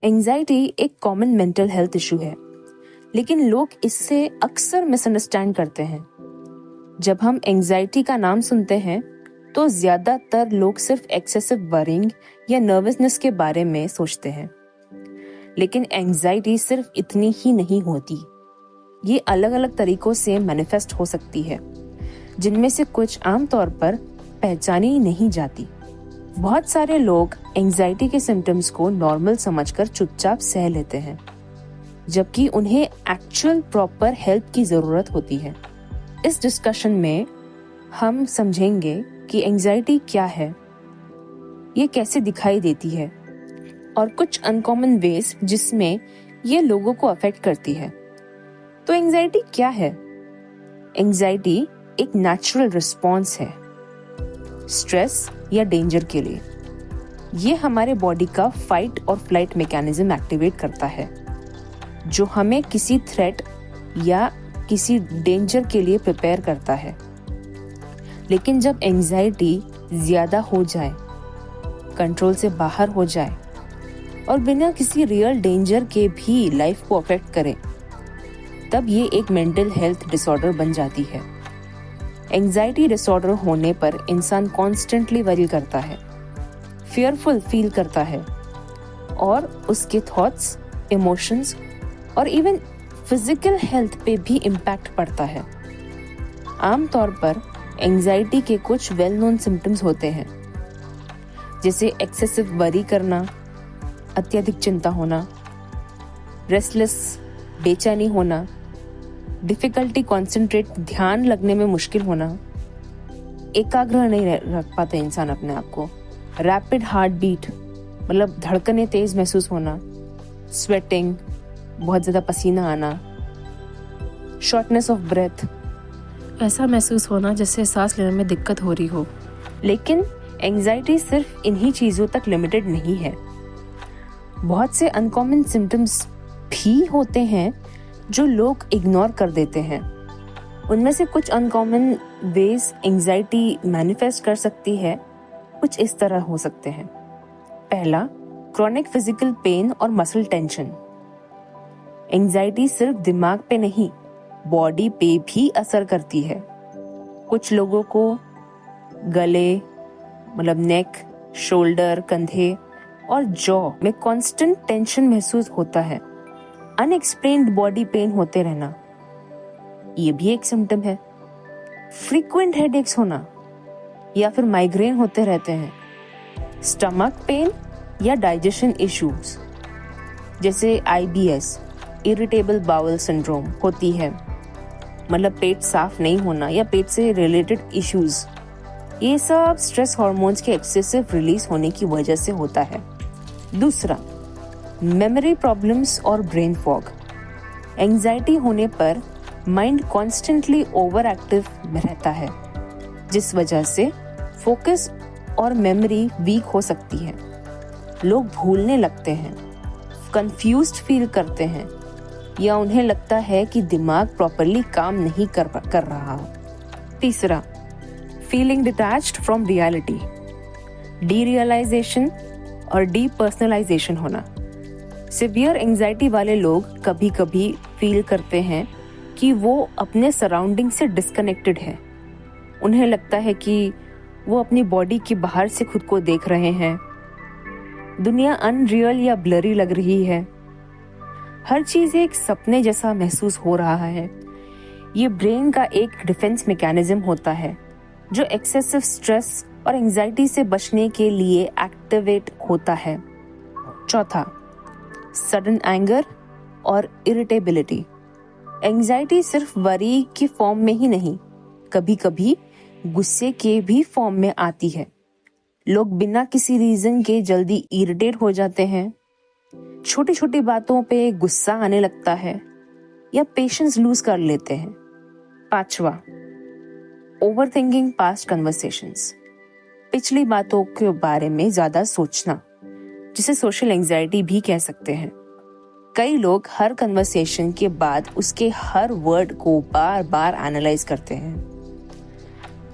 Anxiety एक common mental health issue है, लेकिन लोग इससे अक्सर मिसअंडरस्टैंड करते हैं। जब हम एंजाइटी का नाम सुनते हैं तो ज्यादातर लोग सिर्फ एक्सेसिव वरिंग या नर्वसनेस के बारे में सोचते हैं, लेकिन एंजाइटी सिर्फ इतनी ही नहीं होती। ये अलग अलग तरीकों से मैनिफेस्ट हो सकती है, जिनमें से कुछ आमतौर पर पहचानी नहीं जाती। बहुत सारे लोग एंजाइटी के सिम्टम्स को नॉर्मल समझकर चुपचाप सह लेते हैं, जबकि उन्हें एक्चुअल प्रॉपर हेल्प की जरूरत होती है। इस डिस्कशन में हम समझेंगे कि एंजाइटी क्या है, ये कैसे दिखाई देती है और कुछ अनकॉमन वेज जिसमें ये लोगों को अफेक्ट करती है। तो एंजाइटी क्या है? एंजाइटी एक नेचुरल रिस्पॉन्स है स्ट्रेस या डेंजर के लिए। ये हमारे बॉडी का फाइट और फ्लाइट मैकेनिज्म एक्टिवेट करता है, जो हमें किसी थ्रेट या किसी डेंजर के लिए प्रिपेयर करता है। लेकिन जब एंजाइटी ज्यादा हो जाए, कंट्रोल से बाहर हो जाए और बिना किसी रियल डेंजर के भी लाइफ को अफेक्ट करे, तब ये एक मेंटल हेल्थ डिसऑर्डर बन जाती है। एंजाइटी डिसऑर्डर होने पर इंसान कॉन्स्टेंटली वरी करता है, फियरफुल फील करता है और उसके थॉट्स, इमोशंस और इवन फिजिकल हेल्थ पे भी इम्पैक्ट पड़ता है। आमतौर पर एंजाइटी के कुछ वेल नोन सिम्टम्स होते हैं, जैसे एक्सेसिव वरी करना, अत्यधिक चिंता होना, रेस्टलेस बेचैनी होना, डिफिकल्टी कॉन्सेंट्रेट ध्यान लगने में मुश्किल होना, एकाग्र नहीं रख पाता इंसान अपने आप को, रैपिड हार्ट बीट मतलब धड़कने तेज महसूस होना, स्वेटिंग बहुत ज्यादा पसीना आना, शॉर्टनेस ऑफ ब्रेथ, ऐसा महसूस होना जैसे सांस लेने में दिक्कत हो रही हो। लेकिन एंजाइटी सिर्फ इन्हीं चीजों तक लिमिटेड नहीं है। बहुत से अनकॉमन सिम्टम्स भी होते हैं जो लोग इग्नोर कर देते हैं। उनमें से कुछ अनकॉमन वेज एंजाइटी मैनिफेस्ट कर सकती है कुछ इस तरह हो सकते हैं। पहला, क्रॉनिक फिजिकल पेन और मसल टेंशन। एंजाइटी सिर्फ दिमाग पे नहीं, बॉडी पे भी असर करती है। कुछ लोगों को गले मतलब नेक, शोल्डर, कंधे और जॉ में कांस्टेंट टेंशन महसूस होता है। अनएक्सप्लेन्ड बॉडी पेन होते रहना, ये भी एक सिम्टम है। फ्रीक्वेंट हेडेक्स होना या फिर माइग्रेन होते रहते हैं। स्टमक पेन या डाइजेशन इश्यूज जैसे IBS, इरिटेबल बाउल सिंड्रोम होती है, मतलब पेट साफ नहीं होना या पेट से रिलेटेड इश्यूज। ये सब स्ट्रेस हार्मोन्स के एक्सेसिव रिलीज होने की वजह से होता है। दूसरा, मेमोरी प्रॉब्लम्स और ब्रेन फॉग। एंजाइटी होने पर माइंड कॉन्स्टेंटली ओवर एक्टिव रहता है, जिस वजह से फोकस और मेमोरी वीक हो सकती है। लोग भूलने लगते हैं, कंफ्यूज्ड फील करते हैं या उन्हें लगता है कि दिमाग प्रॉपर्ली काम नहीं कर रहा। तीसरा, फीलिंग डिटैच्ड फ्रॉम रियलिटी, डीरियलाइजेशन और डीपर्सनलाइजेशन होना। सिवियर एंजाइटी वाले लोग कभी कभी फील करते हैं कि वो अपने सराउंडिंग से डिस्कनेक्टेड है। उन्हें लगता है कि वो अपनी बॉडी के बाहर से खुद को देख रहे हैं, दुनिया अनरियल या ब्लरी लग रही है, हर चीज एक सपने जैसा महसूस हो रहा है। ये ब्रेन का एक डिफेंस मैकेनिज्म होता है जो एक्सेसिव स्ट्रेस और एंजाइटी से बचने के लिए एक्टिवेट होता है। चौथा, सडन एंगर और इरिटेबिलिटी। एंजाइटी सिर्फ वरी की फॉर्म में ही नहीं, कभी कभी गुस्से के भी फॉर्म में आती है। लोग बिना किसी रीजन के जल्दी इरिटेट हो जाते हैं, छोटी छोटी बातों पे गुस्सा आने लगता है या पेशेंस लूज कर लेते हैं। पांचवा, ओवर थिंकिंग पास्ट कन्वर्सेशंस। पिछली बातों के बारे में ज्यादा सोचना, जिसे सोशल एंजाइटी भी कह सकते हैं। कई लोग हर कन्वर्सेशन के बाद उसके हर वर्ड को बार बार एनालाइज करते हैं।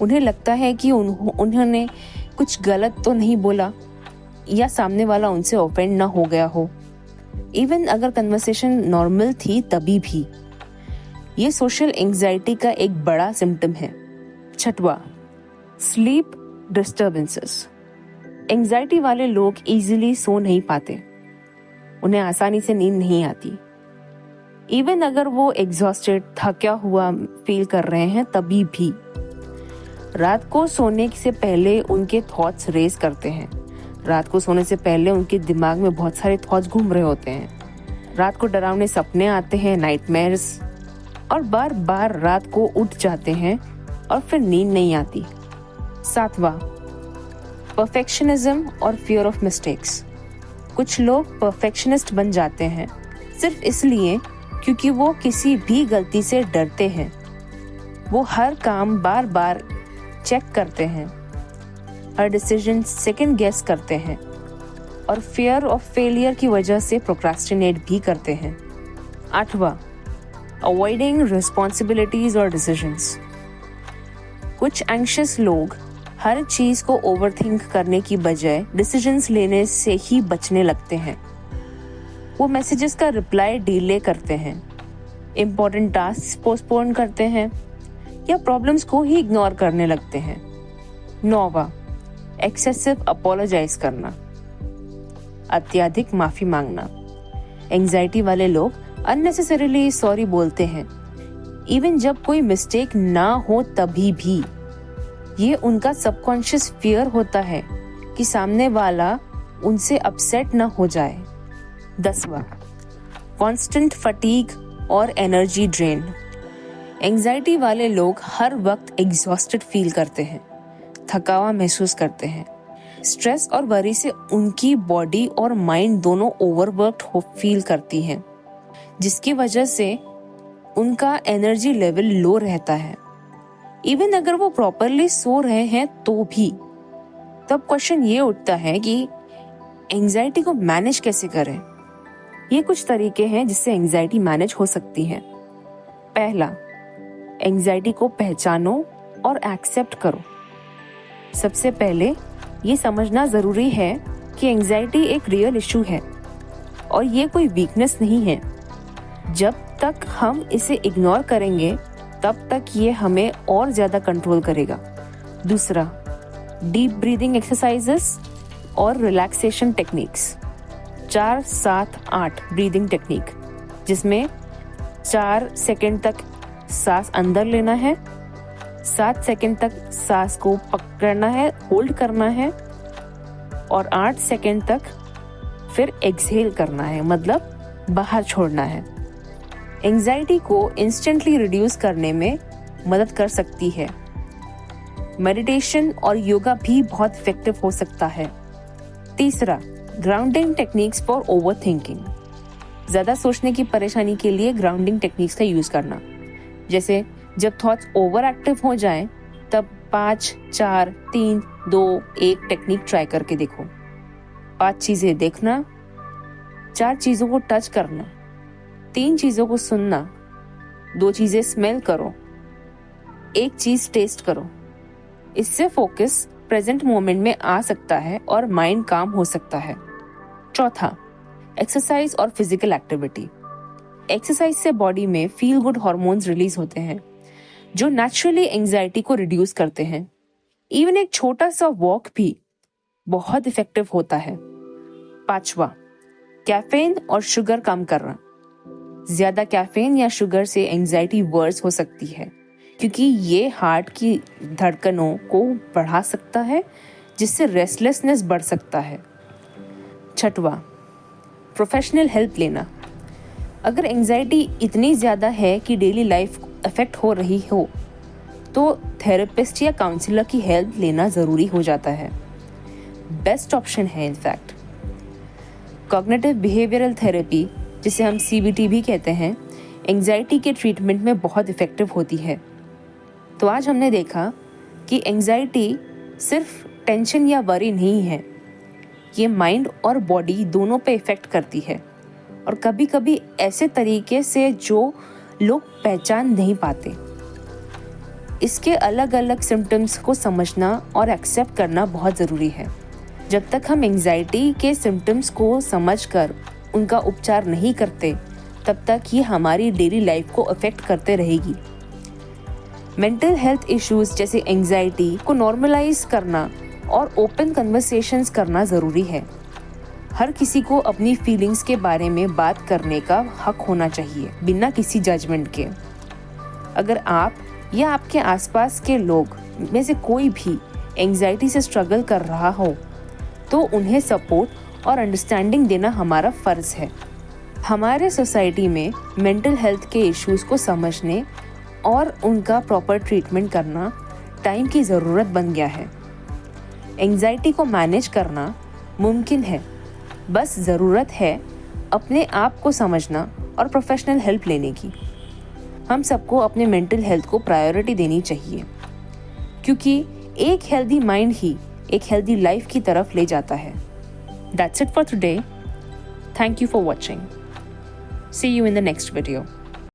उन्हें लगता है कि उन्होंने कुछ गलत तो नहीं बोला या सामने वाला उनसे ऑफेंड ना हो गया हो। इवन अगर कन्वर्सेशन नॉर्मल थी तभी भी। ये सोशल एंजाइटी का एक बड़ा सिम्टम है। छठवा, स्लीप डिस्टर्बेंसेस। एंजाइटी वाले लोग इजीली सो नहीं पाते, उन्हें आसानी से नींद नहीं आती। इवन अगर वो एग्जॉस्टेड, थका हुआ फील कर रहे हैं तभी भी। रात को सोने से पहले उनके थॉट्स रेस करते हैं। रात को सोने से पहले उनके दिमाग में बहुत सारे थॉट्स घूम रहे होते हैं। रात को डरावने सपने आते हैं, नाइटमेयर्स, और बार बार रात को उठ जाते हैं और फिर नींद नहीं आती। सातवां, परफेक्शनिज्म और फियर ऑफ मिस्टेक्स। कुछ लोग परफेक्शनिस्ट बन जाते हैं सिर्फ इसलिए क्योंकि वो किसी भी गलती से डरते हैं। वो हर काम बार बार चेक करते हैं, हर डिसीजन सेकंड गेस करते हैं और फियर ऑफ फेलियर की वजह से प्रोक्रास्टिनेट भी करते हैं। आठवां, अवॉइडिंग रिस्पॉन्सिबिलिटीज और डिसीजंस। कुछ एंग्शियस लोग हर चीज को ओवरथिंक करने की बजाय डिसीजंस लेने से ही बचने लगते हैं। वो मैसेजेस का रिप्लाई डिले करते हैं, इम्पोर्टेंट टास्क पोस्टपोन करते हैं या प्रॉब्लम्स को ही इग्नोर करने लगते हैं। नौवां, एक्सेसिव अपोलोजाइज करना, अत्यधिक माफी मांगना। एंजाइटी वाले लोग अननेसेसरीली सॉरी बोलते हैं, इवन जब कोई मिस्टेक ना हो तभी भी। ये उनका सबकॉन्शियस फियर होता है कि सामने वाला उनसे अपसेट ना हो जाए। 10वां, कॉन्स्टेंट फटीग और एनर्जी ड्रेन। एंजाइटी वाले लोग हर वक्त एग्जॉस्टेड फील करते हैं, थकावा महसूस करते हैं। स्ट्रेस और वरी से उनकी बॉडी और माइंड दोनों ओवरवर्क्ड फील करती हैं, जिसकी वजह से उनका एनर्जी लेवल लो रहता है। इवन अगर वो प्रॉपरली सो रहे हैं तो भी। तब क्वेश्चन ये उठता है कि एंजाइटी को मैनेज कैसे करें। ये कुछ तरीके हैं जिससे एंजाइटी मैनेज हो सकती है। पहला, एंजाइटी को पहचानो और एक्सेप्ट करो। सबसे पहले ये समझना जरूरी है कि एंजाइटी एक रियल इशू है और ये कोई वीकनेस नहीं है। जब तक हम इसे इग्नोर करेंगे तब तक ये हमें और ज्यादा कंट्रोल करेगा। दूसरा, डीप ब्रीदिंग एक्सरसाइजेस और रिलैक्सेशन टेक्निक्स। 4-7-8 ब्रीदिंग टेक्निक, जिसमें 4 सेकंड तक सांस अंदर लेना है, 7 सेकंड तक सांस को पकड़ना है, होल्ड करना है, और 8 सेकंड तक फिर एक्सहेल करना है, मतलब बाहर छोड़ना है। एंजाइटी को इंस्टेंटली रिड्यूस करने में मदद कर सकती है। मेडिटेशन और योगा भी बहुत इफेक्टिव हो सकता है। तीसरा, ग्राउंडिंग टेक्निक्स फॉर ओवरथिंकिंग। ज्यादा सोचने की परेशानी के लिए ग्राउंडिंग टेक्निक्स का यूज करना। जैसे जब थॉट्स ओवर एक्टिव हो जाएं, तब 5, 4, 3, 2, 1 टेक्निक ट्राई करके देखो। 5 चीजें देखना, 4 चीजों को टच करना, 3 चीजों को सुनना, 2 चीजें स्मेल करो, 1 चीज टेस्ट करो। इससे फोकस प्रेजेंट मोमेंट में आ सकता है और माइंड काम हो सकता है। चौथा, एक्सरसाइज और फिजिकल एक्टिविटी। एक्सरसाइज से बॉडी में फील गुड हार्मोन्स रिलीज होते हैं जो नेचुरली एंजाइटी को रिड्यूस करते हैं। इवन एक छोटा सा वॉक भी बहुत इफेक्टिव होता है। पांचवा, कैफीन और शुगर कम करना। ज्यादा कैफीन या शुगर से एंजाइटी वर्स हो सकती है क्योंकि ये हार्ट की धड़कनों को बढ़ा सकता है, जिससे रेस्टलेसनेस बढ़ सकता है। छठवा, प्रोफेशनल हेल्प लेना। अगर एंजाइटी इतनी ज्यादा है कि डेली लाइफ अफेक्ट हो रही हो तो थेरेपिस्ट या काउंसलर की हेल्प लेना जरूरी हो जाता है। बेस्ट ऑप्शन है इनफैक्ट। कॉग्निटिव बिहेवियरल थेरेपी, जिसे हम CBT भी कहते हैं, एंजाइटी के ट्रीटमेंट में बहुत इफेक्टिव होती है। तो आज हमने देखा कि एंजाइटी सिर्फ टेंशन या वरी नहीं है, ये माइंड और बॉडी दोनों पे इफेक्ट करती है, और कभी कभी ऐसे तरीके से जो लोग पहचान नहीं पाते। इसके अलग अलग सिम्टम्स को समझना और एक्सेप्ट करना बहुत ज़रूरी है। जब तक हम एंजाइटी के सिम्टम्स को समझकर उनका उपचार नहीं करते तब तक ये हमारी डेली लाइफ को अफेक्ट करते रहेगी। मेंटल हेल्थ इश्यूज जैसे एंजाइटी को नॉर्मलाइज करना और ओपन कन्वर्सेशंस करना ज़रूरी है। हर किसी को अपनी फीलिंग्स के बारे में बात करने का हक होना चाहिए, बिना किसी जजमेंट के। अगर आप या आपके आसपास के लोग में से कोई भी एंजाइटी से स्ट्रगल कर रहा हो तो उन्हें सपोर्ट और अंडरस्टैंडिंग देना हमारा फ़र्ज़ है। हमारे सोसाइटी में मेंटल हेल्थ के इश्यूज़ को समझने और उनका प्रॉपर ट्रीटमेंट करना टाइम की ज़रूरत बन गया है। एंजाइटी को मैनेज करना मुमकिन है, बस ज़रूरत है अपने आप को समझना और प्रोफेशनल हेल्प लेने की। हम सबको अपने मेंटल हेल्थ को प्रायोरिटी देनी चाहिए, क्योंकि एक हेल्दी माइंड ही एक हेल्दी लाइफ की तरफ ले जाता है। That's it for today. Thank you for watching. See you in the next video.